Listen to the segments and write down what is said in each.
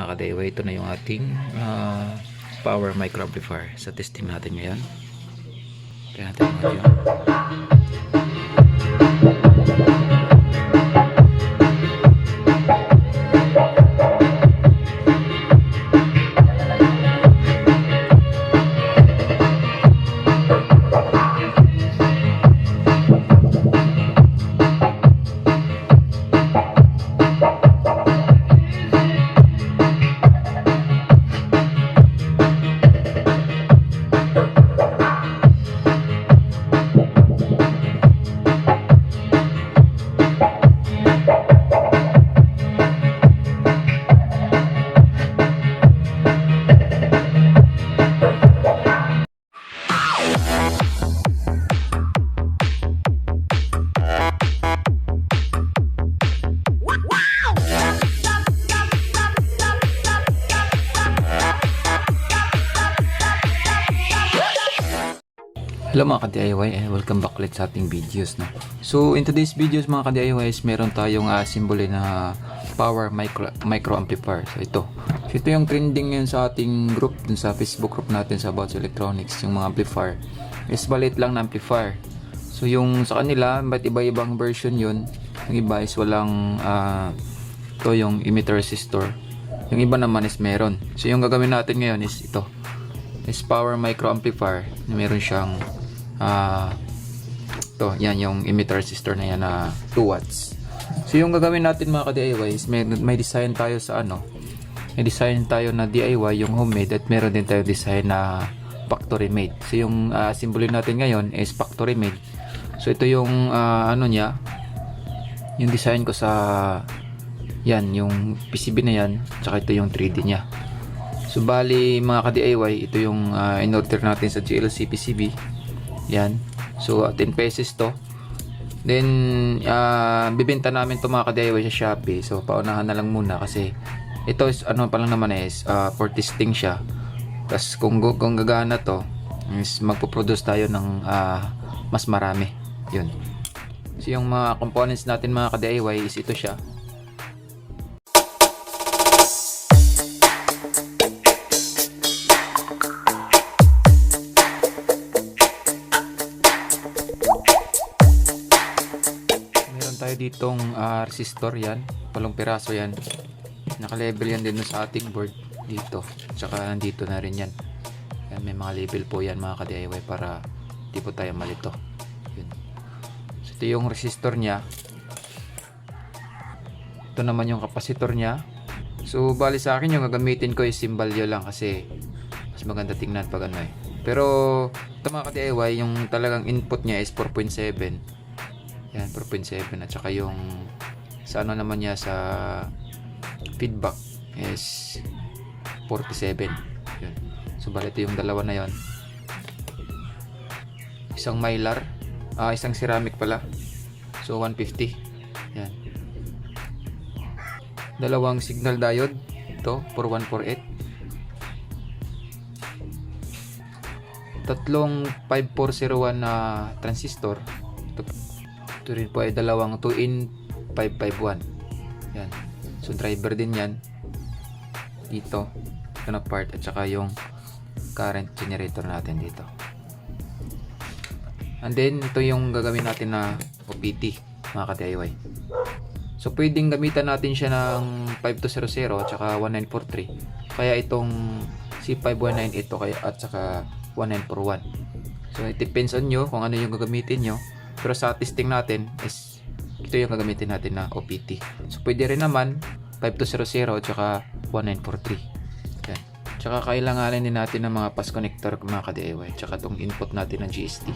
mga ka-DIY, ito na yung ating power micro amplifier. Sa testing natin ngayon. Kaya natin yung audio. Hello mga ka-DIY, welcome back ulit sa ating videos, no? So in today's videos mga ka-DIYs, meron tayong symbol na power micro amplifier. So ito yung trending ngayon sa ating group, dun sa Facebook group natin sa About Electronics. Yung mga amplifier is balit lang na amplifier. So yung sa kanila, ba't iba-ibang version yun. Yung iba is walang ito yung emitter resistor, yung iba naman is meron. So yung gagawin natin ngayon is ito is power micro amplifier na meron siyang yan yung emitter resistor na yan na 2 watts. So yung gagawin natin mga ka-DIY is may design tayo sa may design tayo na DIY yung homemade, at meron din tayo design na factory made. So yung simbolin natin ngayon is factory made. So ito yung niya, yung design ko sa yan, yung PCB na yan, tsaka ito yung 3D nya. So bali mga ka-DIY, ito yung in-order natin sa GLC PCB. Yan. So 10 pesos to. Then bibenta namin to mga ka-DIY sa Shopee. So paunahan na lang muna kasi ito is pa lang naman is for testing siya. Tapos kung gagana to is magpo-produce tayo ng mas marami. Yun. So yung mga components natin mga ka-DIY is ito siya. Tayo ditong resistor, yan, 8 piraso yan, naka-label yan din sa ating board dito, tsaka nandito na rin yan. Yan, may mga label po yan mga ka-DIY para di po tayo malito. Yun. So ito yung resistor nya, ito naman yung kapasitor nya. So bali sa akin yung gagamitin ko is simbalyo lang kasi mas maganda tingnan pag pero ito mga ka-DIY, yung talagang input nya is 4.7. Yan, 4.7, at saka yung sa naman niya sa feedback is 47. Yun. So bali ito yung dalawa na yon. Isang mylar, isang ceramic pala. So 150. Yan. Dalawang signal diode, ito 4148. Tatlong 5401 na transistor. Ito rin po ay dalawang 2-in 551. Yan. So driver din yan. Dito. Ito na part, at saka yung current generator natin dito. And then ito yung gagawin natin na OPT mga ka-DIY. So pwedeng gamitan natin siya ng 5200 at saka 1943. Kaya itong C5198 ito at saka 1941. So it depends on nyo kung ano yung gagamitin nyo. Pero sa testing natin is ito yung gagamitin natin na OPT. So pwede rin naman 5200 at saka 1943. Yan. Tsaka kailanganin din natin ng mga pass connector mga ka-DIY. Tsaka itong input natin ng GST.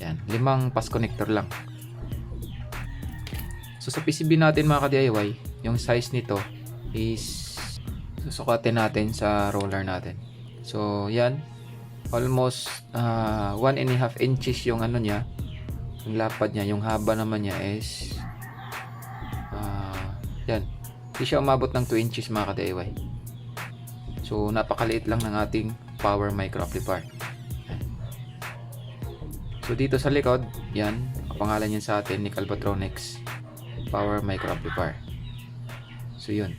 Yan. 5 pass connector lang. So sa PCB natin mga ka-DIY, yung size nito is susukatin natin sa roller natin. So yan. Almost 1.5 inches yung niya. Yung lapad niya, yung haba naman niya is yan, hindi siya umabot ng 2 inches mga ka-DIY. So napakaliit lang ng ating power micro amplifier. So dito sa likod, yan, pangalan yan sa atin, Nicalbatronics power micro amplifier. So yun.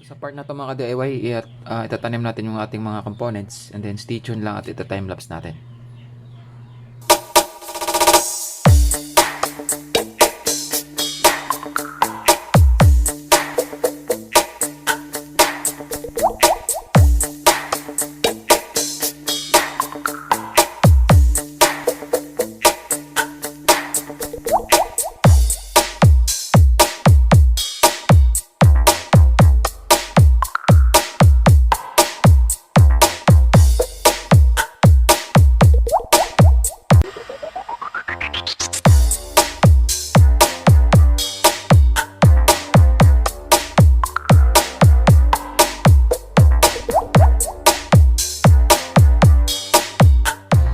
So Sa part na to mga ka-DIY, itatanim natin yung ating mga components and then stay tuned lang at ita-timelapse natin.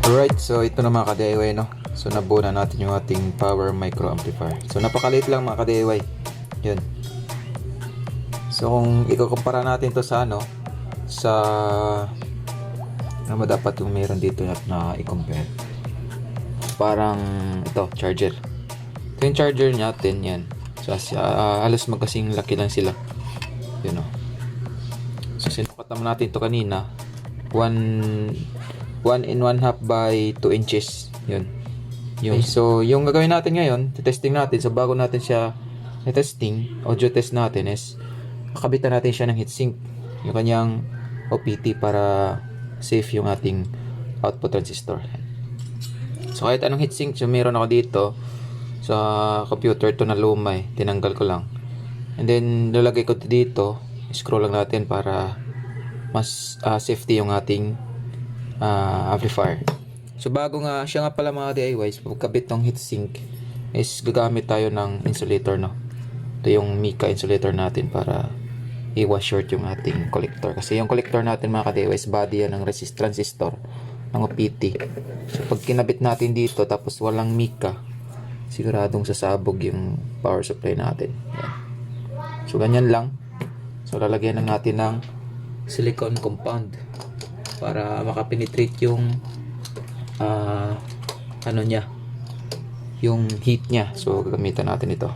Alright, so ito na mga ka-DIY, no? So nabuo na natin yung ating power micro amplifier. So napakaliit lang mga ka-DIY. Yun. So kung ikukumpara natin to sa ano, sa ano ba dapat yung meron dito na i-compare? Parang ito, charger. Ito yung charger natin, yan. So halos magkasing laki lang sila. Yun, no? So sinukat naman natin to kanina. 1 and 1/2 by 2 inches. Yun. So, yung gagawin natin ngayon, testing natin. So, bago natin siya testing, audio test natin is kakabitan natin siya ng heatsink. Yung kanyang OPT para safe yung ating output transistor. So, kahit anong heatsink, so meron ako dito sa computer to na luma eh. Tinanggal ko lang. And then, lalagay ko dito. Scroll lang natin para mas safety yung ating amplifier. So bago nga siya nga pala mga DIYs, pagkabit ng heatsink is gagamit tayo ng insulator, no. Ito yung Mica insulator natin para i-wash short yung ating collector. Kasi yung collector natin mga DIYs, body yan ng transistor ng OPT. So pag kinabit natin dito tapos walang Mica, siguradong sasabog yung power supply natin. Yan. So ganyan lang. So lalagyan lang natin ng silicone compound para makapenetrate yung ano niya, yung heat niya. So gagamitan natin ito,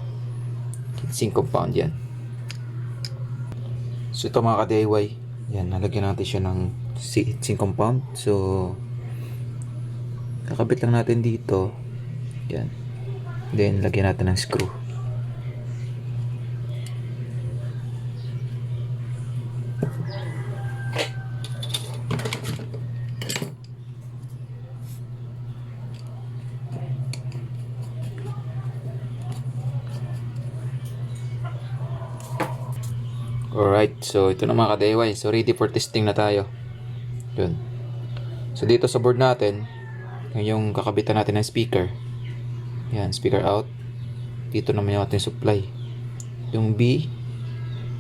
heatsink compound yan. So ito mga ka-DIY, yan, nalagyan natin siya ng heatsink compound. So kakabit lang natin dito, yan, then lagyan natin ng screw. Alright, so ito na mga ka-DIY. So ready for testing na tayo. Yun. So dito sa board natin, yung kakabitan natin ng speaker. Yan, speaker out. Dito naman yung ating supply. Yung B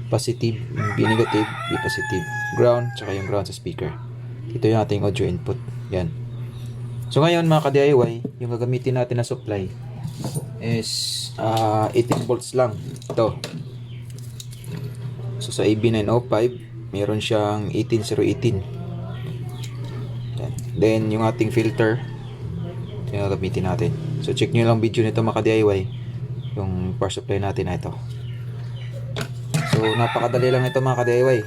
positive, yung B negative, B positive. Ground, tsaka yung ground sa speaker. Ito yung ating audio input. Yan. So ngayon mga ka-DIY, yung gagamitin natin na supply is 18 volts lang. Ito. So sa AB905, meron siyang 18018. Yan. Then yung ating filter, ito yung gagamitin natin. So check nyo lang video nito mga ka-DIY, yung power supply natin na ito. So napakadali lang ito mga ka-DIY.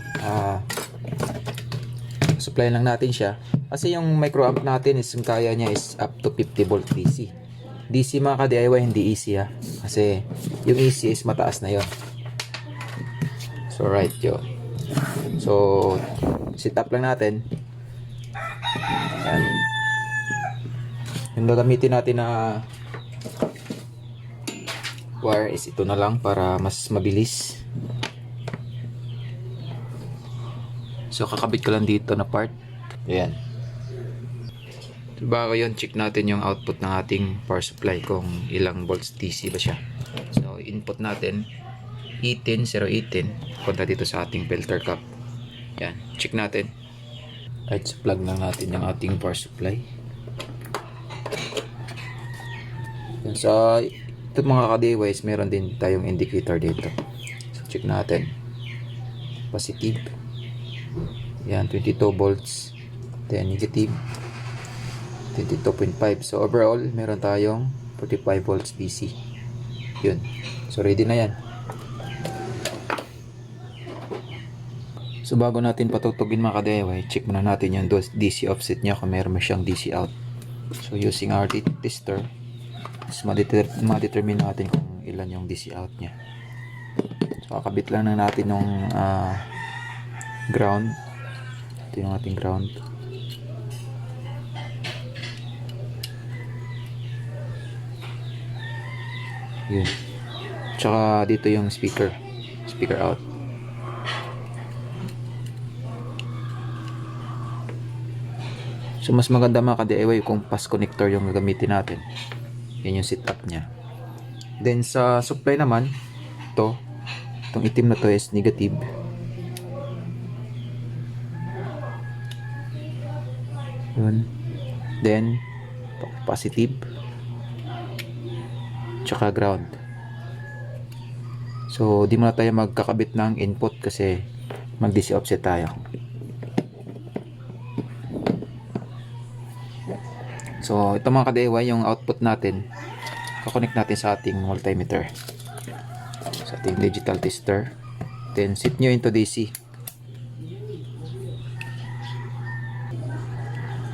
Supply lang natin siya. Kasi yung microamp natin is, yung kaya niya is up to 50 volt DC. DC mga ka-DIY, hindi AC ha. Kasi yung AC is mataas na yon. So right yun. So set up lang natin. Yan. Yung gagamitin natin na wire is ito na lang para mas mabilis. So kakabit ko lang dito na part. Ayan. So, bago yun, check natin yung output ng ating power supply kung ilang volts DC ba siya. So input natin 18018 punta dito sa ating filter cap. Yan, check natin. Right, so plug lang natin yung ating power supply. Yan, sa ito mga ka-DIYs, meron din tayong indicator dito. So check natin. Positive. Yan, 22 volts. Then negative 22.5. So overall, meron tayong 45 volts DC. Yun. So ready na yan. So bago natin patutugin mga ka-DIY, check muna natin yung DC offset niya kung meron siyang DC out. So using our tester, ma-determine natin kung ilan yung DC out niya. So kakabit lang na natin yung ground. Ito yung ating ground. Yun. Tsaka dito yung speaker out. So mas maganda mga ka-DIY kung pass connector yung gagamitin natin. Yan yung setup niya. Then sa supply naman, itong itim na to is negative. Yun. Then positive. Tsaka ground. So di muna tayo magkakabit ng input kasi mag-DC offset tayo. So ito mga ka-DIY yung output natin, kakonect natin sa ating multimeter, sa ating digital tester. Then set nyo into DC.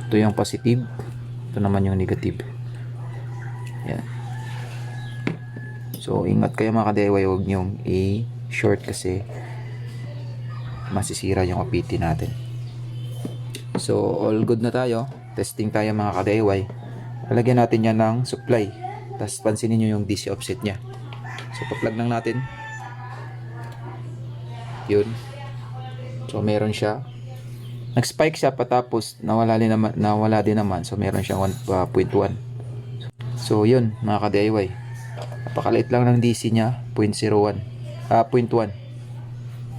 Ito yung positive, ito naman yung negative. Yan. So ingat kayo mga ka-DIY, huwag nyong i-short kasi masisira yung OPT natin. So all good na tayo. Testing tayo mga ka-DIY. Lalagyan natin yan ng supply. Tapos pansinin nyo yung DC offset nya. So pa-plug lang natin. Yun. So meron siya. Nag-spike siya patapos nawala din naman. So meron siyang 1.1. So yun mga ka-DIY. Napakaliit lang ng DC nya. 0.1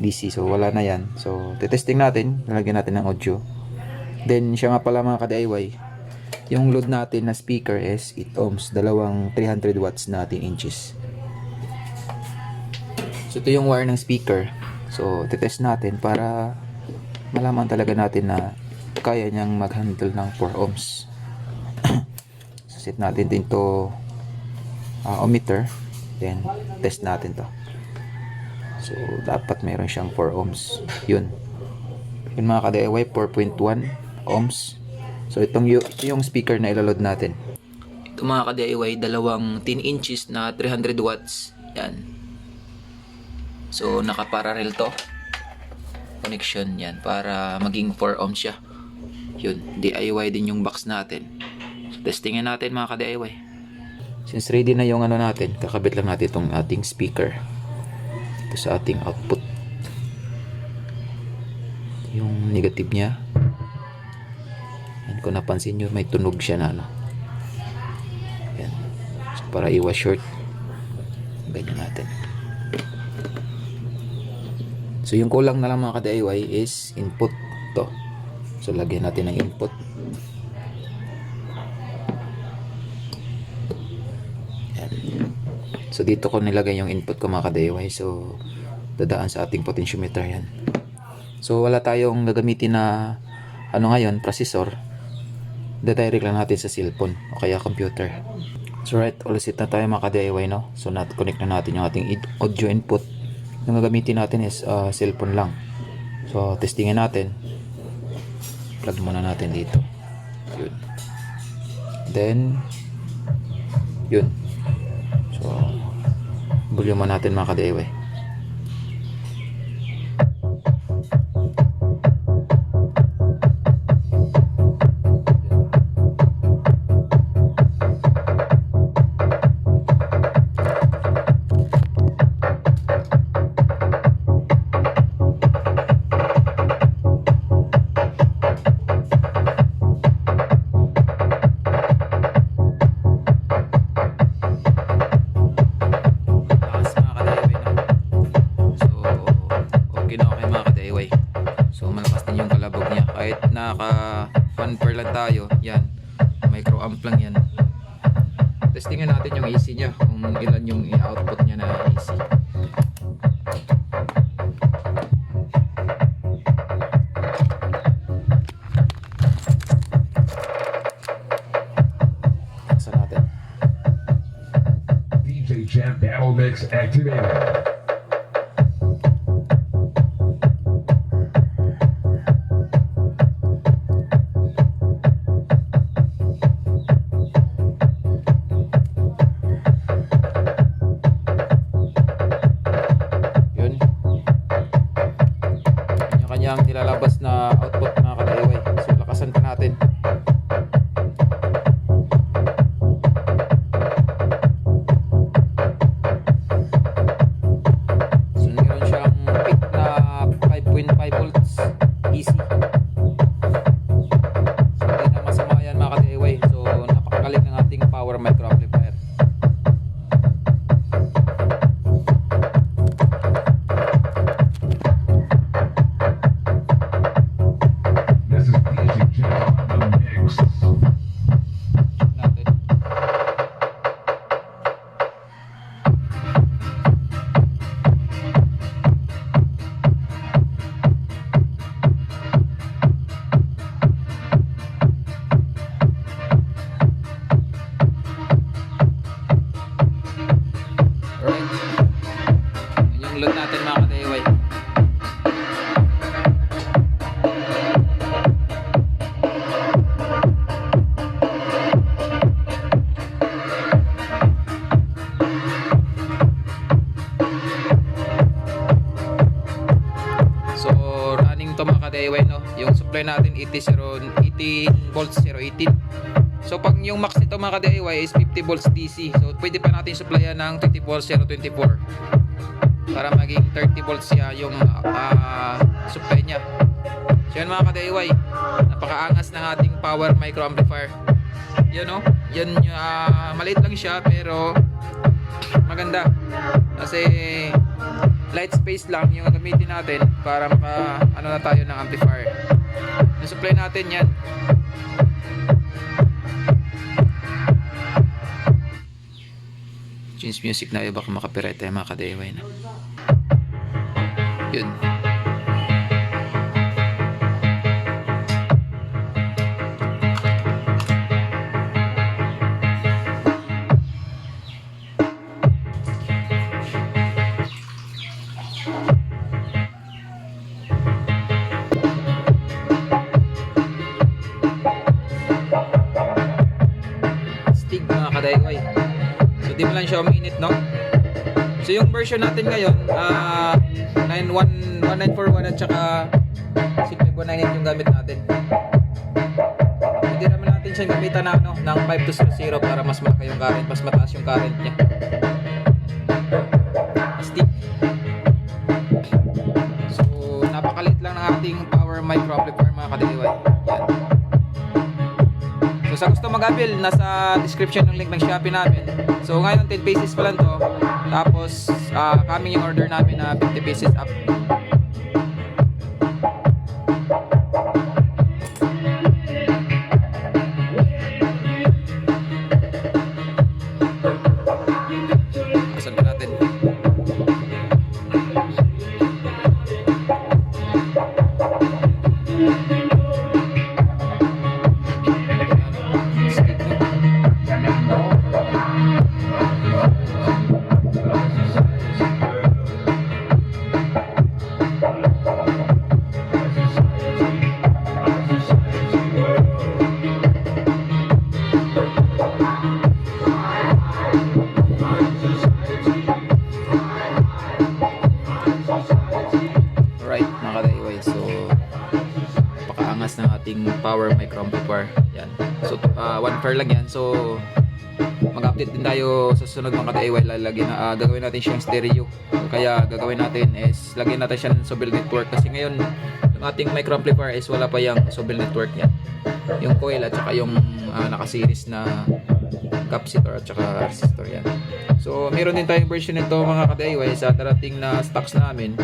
DC. So wala na yan. So testing natin. Lalagyan natin ng audio. Then siya nga pala mga ka-DIY, yung load natin na speaker is 8 ohms, dalawang 300 watts na 10 inches. So ito yung wire ng speaker. So titest natin para malaman talaga natin na kaya niyang mag-handle ng 4 ohms. So set natin din to ohmmeter, then test natin to. So dapat meron siyang 4 ohms. Yun mga ka-DIY, 4.1 ohms. So ito yung speaker na ilaload natin. Ito mga ka-DIY, dalawang 10 inches na 300 watts. Yan. So nakaparallel to connection yan para maging 4 ohms siya. Yun, DIY din yung box natin. So testingin natin mga ka-DIY. Since ready na yung ano natin, kakabit lang natin itong ating speaker ito sa ating output. Yung negative nya, yan, kung napansin nyo may tunog siya na ano. Yan. So para iwas short, ganyan natin. So yung kulang na lang mga ka-DIY is input to. So lagyan natin ng input. Yan. So dito ko nilagay yung input ko mga ka-DIY. So dadaan sa ating potentiometer yan. So wala tayong gagamitin na ano ngayon, processor. Dadirect lang natin sa cellphone o kaya computer. So right, all set na tayo mga ka-DIY, no? So connect na natin yung ating audio input. Yung gagamitin natin is cellphone lang. So testingin natin. Plug muna natin dito. Yun. Then yun. So volume natin mga ka-DIY. Kahit naka 1 per lang tayo, yan, micro amp lang yan. Testingin natin yung AC nya, kung ilan yung i-output nya na AC. Taksan natin. DJ Jam Battle Mix activated. kanyang nilalabas na output mga ka-DIY. So lakasan pa natin. So meron siyang peak na 5.5 volts easy. So hindi na masama yan mga ka-DIY. So napakagaling ng ating power micro amplifier. Load natin mga ka-DIY. So running to mga ka-DIY, no? Yung supply natin 18 volts 018. So pag yung max nito mga ka-DIY is 50 volts DC. So pwede pa natin supplyan ng 20 volts 024. Para maging 30 volts siya yung supply niya. So yun mga ka-DIY, napakaangas ng ating power micro amplifier. Yun no, yun maliit lang siya pero maganda. Kasi light space lang yung gamitin natin para maka ano na tayo ng amplifier. Yung supply natin yan. Change music na baka makapirate tayo mga ka-DIY na. Yun. Stig mga ka-DIY. So di mo lang siya uminit, no? So yung version natin ngayon 1941 at saka 6518 yung gamit natin. Hindi naman natin siya gamitan na, no, ng 5200 para mas malaki yung current, mas mataas yung current niya. Stick. So napakalit lang ng ating power micro amplifier mga ka-DIY. Yan. So sa gusto mag-avail, nasa description ng link ng Shopee namin. So ngayon 10 pieces pa lang to. Tapos coming yung order namin na 50 pieces up. Asan pa natin? Alright mga ka-DIY, so napakaangas ng ating power micro amplifier. Yan. So one pair lang yan. So mag-update din tayo sa susunod mga ka-DIY. Gagawin natin siyang stereo. Kaya gagawin natin is lagyan natin siya ng Sobel network. Kasi ngayon yung ating micro amplifier is wala pa yung Sobel network yan. Yung coil at saka yung naka-series na capacitor at saka resistor yan. So meron din tayong version nito mga ka-DIY sa darating na stocks namin.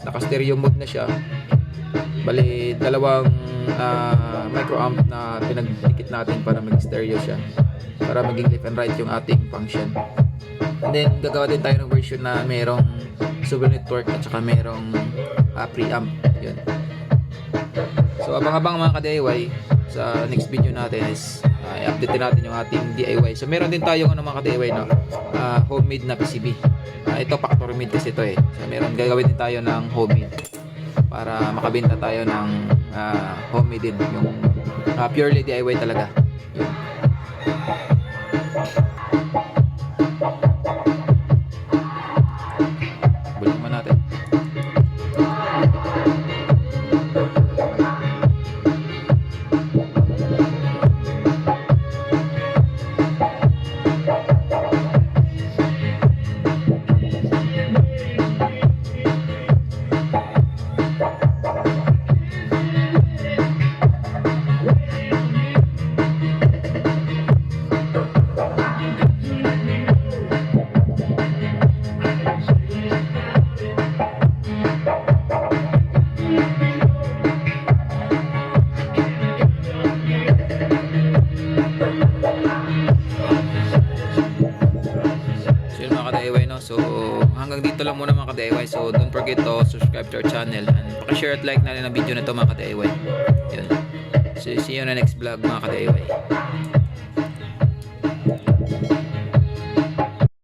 Naka-stereo mode na siya. Bali dalawang micro amp na pinagdikit natin para mag-stereo siya. Para maging left and right yung ating function. And then gagawa din tayo ng version na merong Sobel network at saka merong preamp. Yun. So abang-abang mga ka-DIY, sa next video natin is i-update natin yung ating DIY. So meron din tayong mga ka-DIY na homemade na PCB. Ito factory made kasi ito eh. So meron gagawin din tayo ng homemade para makabenta tayo ng homemade din, yung purely DIY talaga. Yun. Balik naman natin. muna mga ka-DIY. So don't forget to subscribe to our channel and pakishare at like na rin ang video na to mga ka-DIY. Yun. So see you on the next vlog mga ka-DIY.